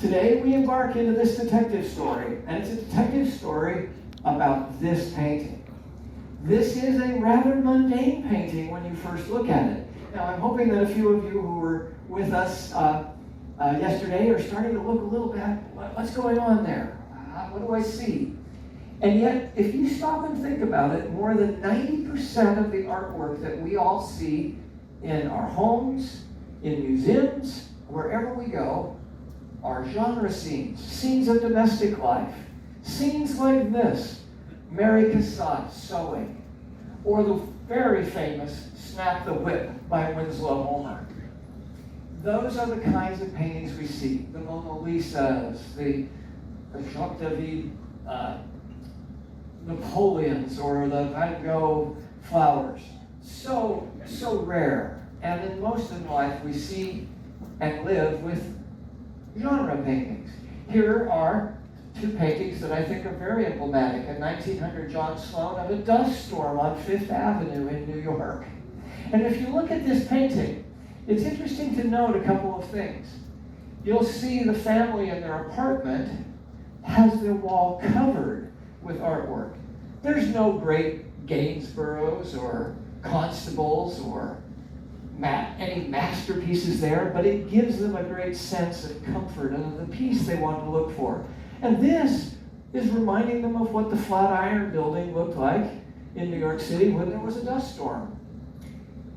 Today we embark into this detective story, and it's a detective story about this painting. This is a rather mundane painting when you first look at it. Now I'm hoping that a few of you who were with us yesterday are starting to look a little bit, what's going on there? What do I see? And yet, if you stop and think about it, more than 90% of the artwork that we all see in our homes, in museums, wherever we go, are genre scenes, scenes of domestic life, scenes like this, Mary Cassatt sewing, or the very famous Snap the Whip by Winslow Homer. Those are the kinds of paintings we see. The Mona Lisas, the Jacques David Napoleons, or the Van Gogh flowers. So rare. And in most of life we see and live with genre paintings. Here are two paintings that I think are very emblematic. A 1900 John Sloan of a dust storm on Fifth Avenue in New York. And if you look at this painting, it's interesting to note a couple of things. You'll see the family in their apartment has their wall covered with artwork. There's no great Gainsboroughs or Constables or any masterpieces there, but it gives them a great sense of comfort and of the peace they want to look for. And this is reminding them of what the Flatiron Building looked like in New York City when there was a dust storm.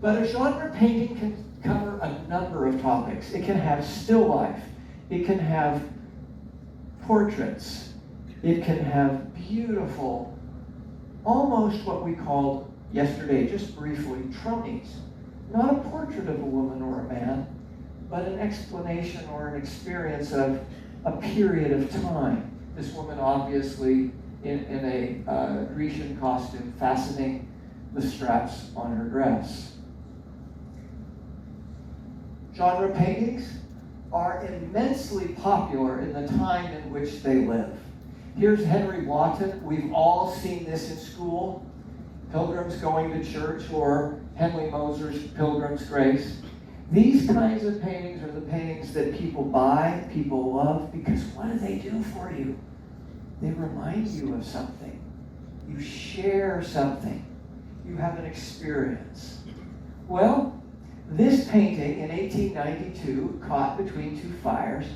But a genre painting can cover a number of topics. It can have still life. It can have portraits. It can have beautiful, almost what we called yesterday, just briefly, tronies. Not a portrait of a woman or a man, but an explanation or an experience of a period of time. This woman obviously in a Grecian costume, fastening the straps on her dress. Genre paintings are immensely popular in the time in which they live. Here's Henry Wotton. We've all seen this in school. Pilgrims Going to Church, or Henry Moser's Pilgrim's Grace. These kinds of paintings are the paintings that people buy, people love, because what do they do for you? They remind you of something. You share something. You have an experience. Well, this painting in 1892, Caught Between Two Fires,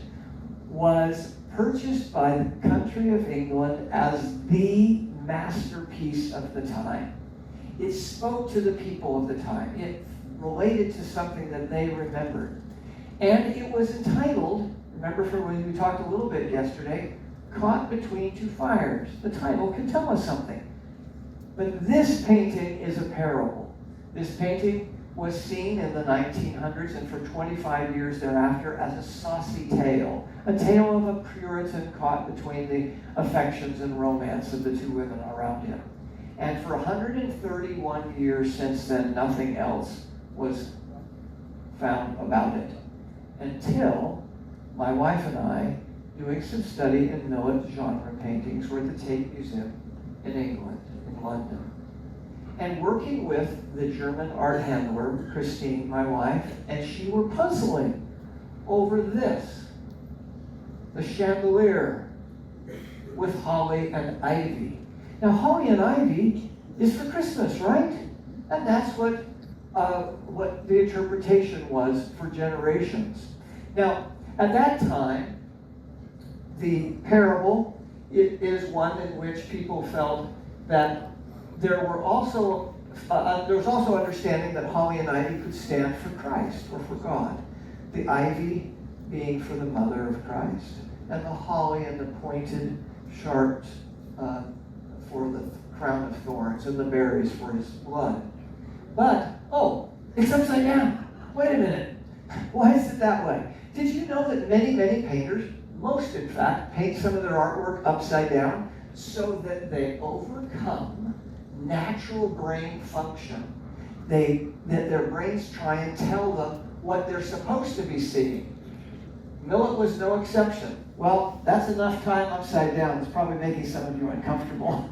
was purchased by the country of England as the masterpiece of the time. It spoke to the people of the time. It related to something that they remembered. And it was entitled, remember from when we talked a little bit yesterday, Caught Between Two Fires. The title can tell us something. But this painting is a parable. This painting was seen in the 1900s and for 25 years thereafter as a saucy tale. A tale of a Puritan caught between the affections and romance of the two women around him. And for 131 years since then, nothing else was found about it. Until my wife and I, doing some study in Millet genre paintings, were at the Tate Museum in England, in London. And working with the German art handler, Christine, my wife, and she were puzzling over this. The chandelier with holly and ivy. Now, holly and ivy is for Christmas, right? And that's what the interpretation was for generations. Now, at that time, the parable is one in which people felt that there was also understanding that holly and ivy could stand for Christ or for God. The ivy being for the mother of Christ, and the holly and the pointed, sharp for the crown of thorns, and the berries for his blood. But, it's upside down. Wait a minute. Why is it that way? Did you know that many, many painters, most in fact, paint some of their artwork upside down so that they overcome natural brain function? That their brains try and tell them what they're supposed to be seeing. Millet was no exception. Well, that's enough time upside down. It's probably making some of you uncomfortable.